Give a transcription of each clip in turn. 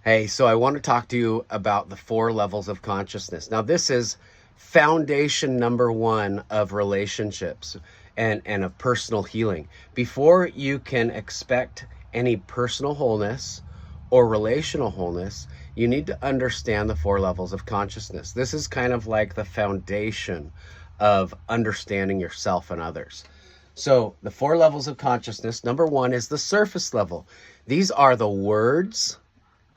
Hey, so I want to talk to you about the 4 levels of consciousness. Now, this is foundation number 1 of relationships and of personal healing. Before you can expect any personal wholeness or relational wholeness, you need to understand the 4 levels of consciousness. This is kind of like the foundation of understanding yourself and others. So, the 4 levels of consciousness, number 1 is the surface level. These are the words,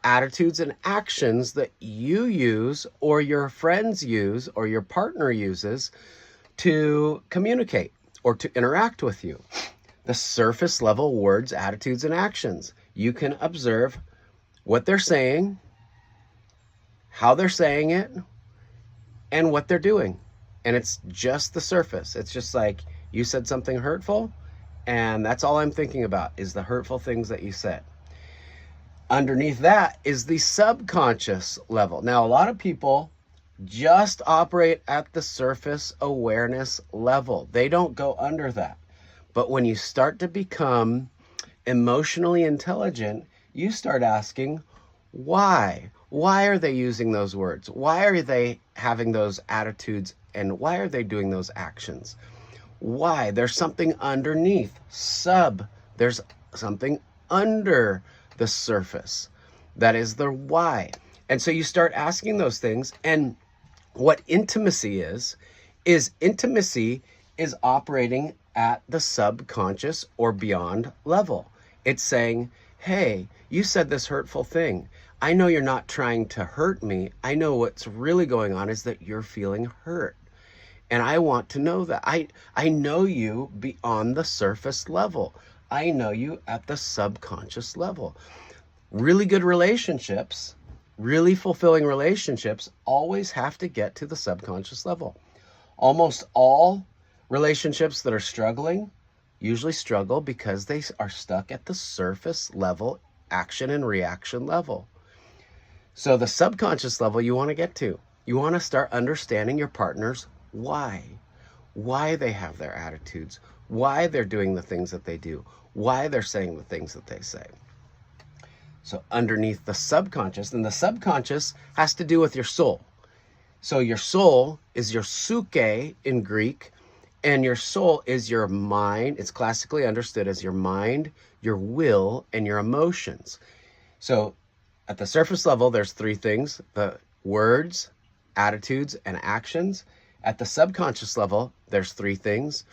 attitudes, and actions that you use or your friends use or your partner uses to communicate or to interact with you. The surface level words, attitudes, and actions. You can observe what they're saying, how they're saying it, and what they're doing. And it's just the surface. It's just like you said something hurtful, and that's all I'm thinking about is the hurtful things that you said. Underneath that is the subconscious level. Now, a lot of people just operate at the surface awareness level. They don't go under that. But when you start to become emotionally intelligent, you start asking, why? Why are they using those words? Why are they having those attitudes? And why are they doing those actions? Why? There's something underneath. There's something under the surface. That is the why. And so you start asking those things. And what intimacy is intimacy is operating at the subconscious or beyond level. It's saying, hey, you said this hurtful thing. I know you're not trying to hurt me. I know what's really going on is that you're feeling hurt. And I want to know that. I know you beyond the surface level. I know you at the subconscious level. Really good relationships, really fulfilling relationships always have to get to the subconscious level. Almost all relationships that are struggling usually struggle because they are stuck at the surface level, action and reaction level. So the subconscious level you want to get to. You want to start understanding your partner's why they have their attitudes, why they're doing the things that they do, why they're saying the things that they say. So underneath the subconscious, and the subconscious has to do with your soul. So your soul is your psyche in Greek, and your soul is your mind. It's classically understood as your mind, your will, and your emotions. So at the surface level, there's 3 things: the words, attitudes, and actions. At the subconscious level, there's 3 things: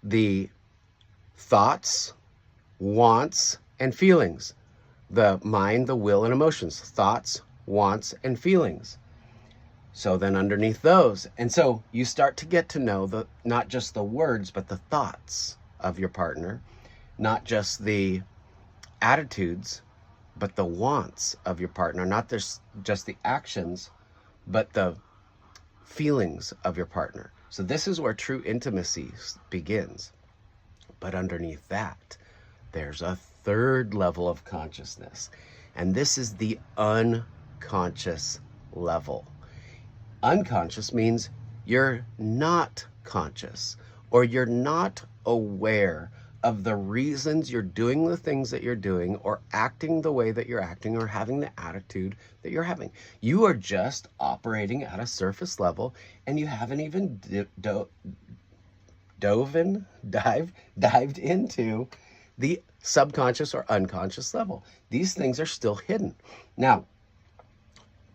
the thoughts, wants, and feelings. The mind, the will, and emotions. Thoughts, wants, and feelings. So then underneath those, and so you start to get to know not just the words, but the thoughts of your partner, not just the attitudes, but the wants of your partner, not just the actions, but the feelings of your partner. So this is where true intimacy begins. But underneath that, there's a 3rd level of consciousness, and this is the unconscious level. Unconscious means you're not conscious, or you're not aware of the reasons you're doing the things that you're doing, or acting the way that you're acting, or having the attitude that you're having. You are just operating at a surface level, and you haven't even dived into the subconscious or unconscious level. These things are still hidden. Now,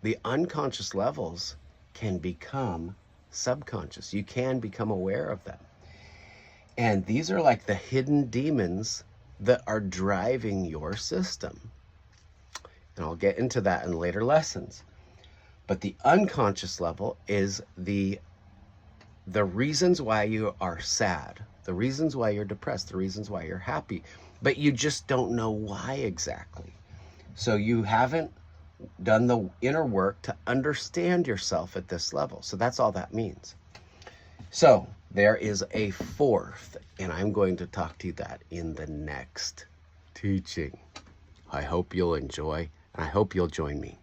the unconscious levels can become subconscious. You can become aware of them. And these are like the hidden demons that are driving your system. And I'll get into that in later lessons. But the unconscious level is the reasons why you are sad, the reasons why you're depressed, the reasons why you're happy, but you just don't know why exactly. So you haven't done the inner work to understand yourself at this level. So that's all that means. So there is a 4th, and I'm going to talk to you that in the next teaching. I hope you'll enjoy, and I hope you'll join me.